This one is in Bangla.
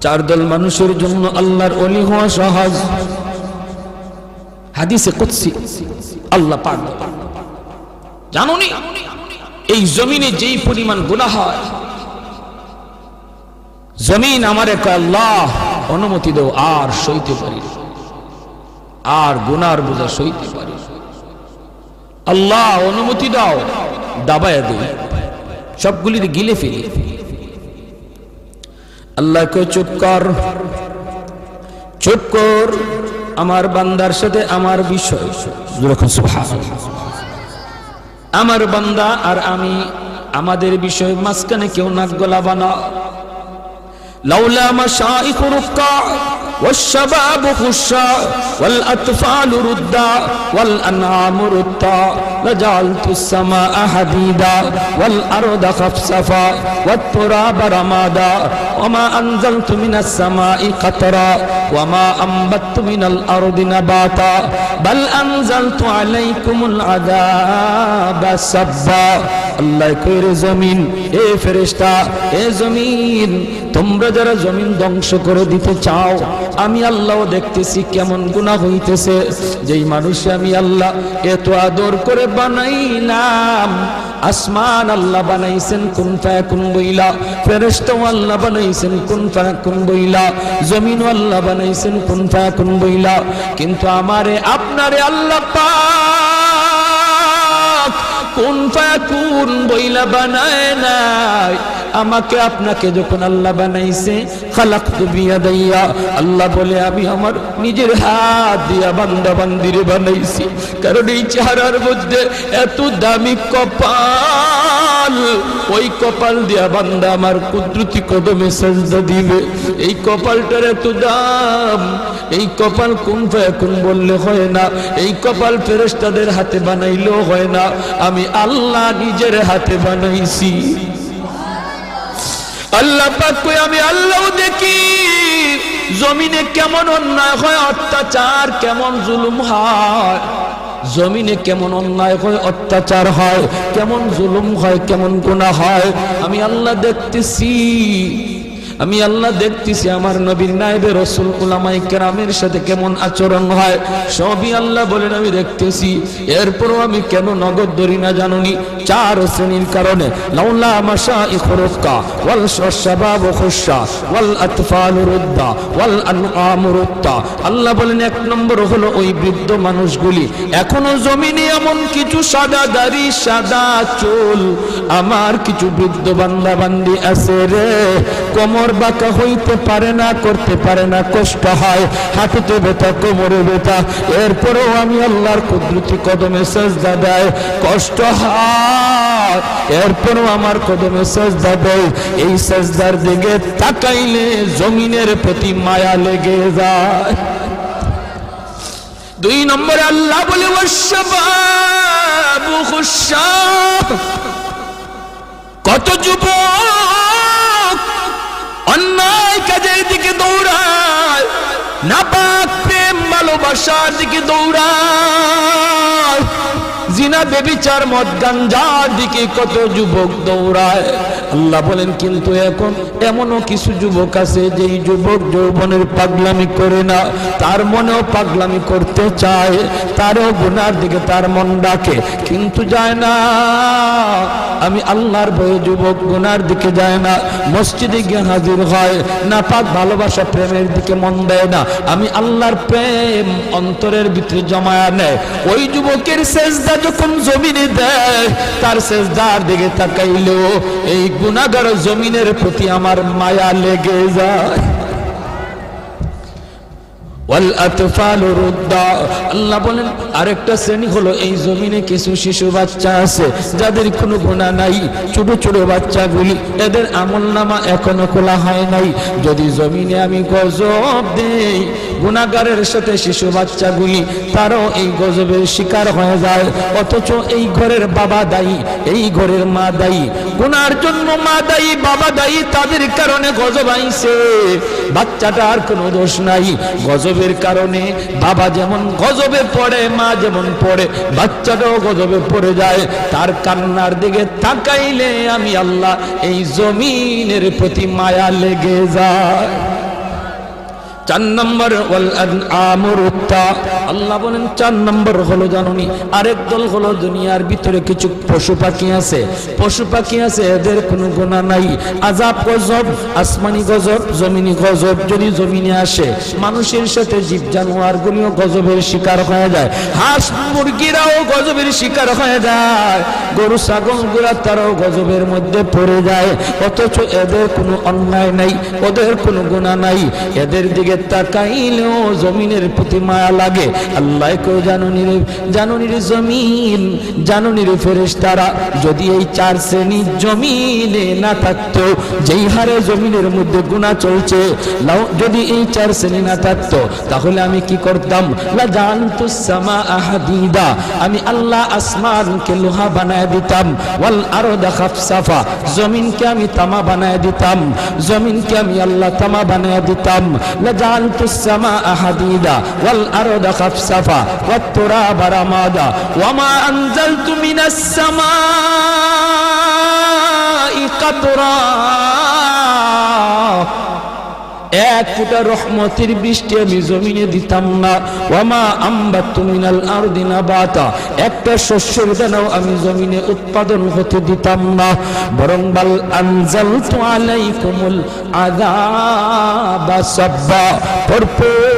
চার দল মানুষের জন্য আল্লাহর ওলি হওয়া সহজ। হাদিসে কুদসি আল্লাহ পাক জানোনি এই জমিনে যেই পরিমাণ গুনাহ হয়, জমিন আমারে কয় আল্লাহ অনুমতি দাও, আর সইতে পারি, আর গুনার বোঝা সইতে পারি, আল্লাহ অনুমতি দাও, দাবায় দেই, সবগুলি গিলে ফেলি। আল্লাহ কয় চুপ কর, চুপ কর, আমার বান্দার সাথে আমার বিষয়, আমার বান্দা আর আমি, আমাদের বিষয় মাঝখানে কেউ নাক গলাবা না। লাউলা মাশাইখ রুক্কা والشباب خشا والأطفال ردا والأنعام ردا لجعلت السماء حديدا والأرض خفصفا والتراب رمادا وما أنزلت من السماء قطرا وما أنبت من الأرض نباتا بل أنزلت عليكم العذاب سبا। আল্লাহ কইরে জমিন, এ ফেরেশতা, এ জমিন, তোমরা যারা জমিন ধ্বংস করে দিতে চাও, আমি আল্লাহ দেখতেছি কেমন গুনাহ হইতেছে। যেই মানুষ আমি আল্লাহ এত আদর করে বানাইলাম, আসমান আল্লাহ বানাইছেন কুন ফায়াকুন বইলা, ফেরেশতা আল্লাহ বানাইছেন কুন ফায়াকুন বইলা, জমিন আল্লাহ বানাইছেন কুন ফায়াকুন বইলা, কিন্তু আমারে আপনারে আল্লাহ পাক কুন ফায়াকুন বইলা বানায় নাই। আমাকে আপনাকে যখন আল্লাহ বানাইছে, খালাকতু বিয়াদাইয়া, আল্লাহ বলে আমি আমার নিজের হাত দিয়া বান্দা বান্দিরে বানাইছি। কারণ এই চেহারার মধ্যে এত দামি কপাল, ওই কপাল দিয়া বান্দা আমার কুদরতি কদমে সাজদা দিবে। এই কপালটার এত দাম, এই কপাল কুন ফায়াকুন বললে হয় না, এই কপাল ফেরেশতাদের হাতে বানাইলেও হয় না, আমি আল্লাহ নিজের হাতে বানাইছি। আল্লাহ পাক কই আমি আল্লাহ দেখি জমিনে কেমন অন্যায় হয়, অত্যাচার কেমন জুলুম হয়, জমিনে কেমন অন্যায় হয়, অত্যাচার হয়, কেমন জুলুম হয়, কেমন গুনাহ হয়, আমি আল্লাহ দেখতেছি। আমি আল্লাহ দেখতেছি আমার নবীর নায়েবে রাসূল উলামায়ে কেরামের সাথে কেমন আচরণ হয়, সবই আল্লাহ বলেন আমি দেখতেছি। এরপরও আমি কেন নগদ ধরি না জানুনি? চার শ্রেণীর কারণে। লাউলা মাশাইখ রুক্কা ওয়াল শাবাব খুশা ওয়াল আতফাল রুদ্দা ওয়াল আনআম রুদ্দা। আল্লাহ বলেন এক নম্বর হলো ওই বৃদ্ধ মানুষগুলি, এখনো জমিনে এমন কিছু সাদা দাড়ি সাদা চুল আমার কিছু বৃদ্ধ বান্দা বান্দি আছে রে, কোমর বাঁকা হইতে পারে না, করতে পারে না, কষ্ট হয়, হাঁটুতে ব্যথা, কোমরে ব্যথা, এরপরেও আমি আল্লাহর কুদরতি কদমে সাজদা দেয়, কষ্ট হয়, এরপরেও আমার কদমে সাজদা দেয়। এই সাজদার দিকে তাকাইলে জমিনের প্রতি মায়া লেগে যায়। দুই নম্বরে আল্লাহ বলে ওয়াশবাবু খুশা, কত যুবক অন্যায় কাজের দিকে দৌড়ায়, নাপাক প্রেম ভালোবাসার দিকে দৌড়ায়, জিনা বেবিচার মদ গাঞ্জার দিকে কত যুবক দৌড়ায়। আল্লাহ বলেন কিন্তু এখন এমনও কিছু যুবক আছে যেই যুবক যৌবনের পাগলামি করে না, তার মনেও পাগলামি করতে চায়, তারও গুনার দিকে তার মন ডাকে কিন্তু যায় না। আমি আল্লাহর ভয়ে যুবক গুনার দিকে যায় না, মসজিদে গিয়ে হাজির হয় না, পাক ভালোবাসা প্রেমের দিকে মন দেয় না, আমি আল্লাহর প্রেম অন্তরের ভিতরে জমায়া নেয়। ওই যুবকের সেজদা যখন জমিনে দেয়, তার সেজদার দিকে তাকাইলেও এই গুনাহগার জমিনের প্রতি আমার মায়া লেগে যায়। ওয়াল আতফাল রুদ্দা, আল্লাহ বলেন আরেকটা শ্রেণী হলো এই জমিনে কিছু শিশু বাচ্চা আছে যাদের কোনো গুনাহ নাই, ছোট ছোট বাচ্চাগুলি, এদের আমলনামা এখনো খোলা হয় নাই। যদি জমিনে আমি গজব দেই, গুনাহগারের সাথে শিশু বাচ্চাগুলি তারও এই গজবের শিকার হয়ে যায়, অথচ এই ঘরের বাবা দায়ী, এই ঘরের মা দায়ী, গুনার জন্য মা দায়ী, বাবা দায়ী, তাদের কারণে গজব আইছে, বাচ্চাটার কোনো দোষ নাই। গজবের কারণে বাবা যেমন গজবে পড়ে, মা যেমন পড়ে, বাচ্চাটাও গজবে পড়ে যায়। তার কান্নার দিকে তাকাইলে আমি আল্লাহ এই জমিনের প্রতি মায়া লেগে যায়। চার নম্বর ওয়াল আনআমুরুত্তা, আল্লাহ বলেন 4 নম্বর হলো জানুনি আরেক দল হলো দুনিয়ার ভিতরে কিছু পশু পাখি আছে, পশু পাখি আছে এদের কোনো গুনাহ নাই, আযাব গজব আসমানি গজব জমিনি গজব যদি জমিনে আসে মানুষের সাথে জীব জানোয়ার গুলিও গজবের শিকার হয়ে যায়, হাঁস মুরগিরাও গজবের শিকার হয়ে যায়, গরু ছাগল গুলা তারাও গজবের মধ্যে পড়ে যায়, অথচ এদের কোনো অন্যায় নাই, ওদের কোনো গুনাহ নাই, এদের দিকে তাকাইলেও জমিনের প্রতি মায়া লাগে। আল্লাহ কই জানুনির জমিন, জানুনির ফেরেশতারা যদি এই 4 শ্রেণী জমিনে না থাকতো, যেই হারে জমিনের মধ্যে গুনাহ চলছে, যদি এই 4 শ্রেণী না থাকতো তাহলে আমি কি করতাম? লা জানতুস সামা হাদিদা, আমি আল্লাহ আসমানকে লোহা বানায় দিতাম, ওয়াল আরদা খাফসাফা, জমিনকে আমি তামা বানায় দিতাম, জমিনকে আমি আল্লাহ তামা বানায় দিতাম, লা জানতুস সামা হাদিদা ওয়াল আরদা খাফসাফা ওয়াত তুরাবা রামাদা ওয়া মা আনজালতু মিনাস সামাই কাতরা, এক ফুটা রহমতের বৃষ্টি আমি জমিনে দিতাম না, ওয়ামা আম্বাতু মিনাল আরদি নাবাতা, একটা শস্যের দানাও আমি জমিনে উৎপাদন হতে দিতাম না, বরং বাল আনজালতু আলাইকুমুল আযাবা সাব্বা, ভরপুর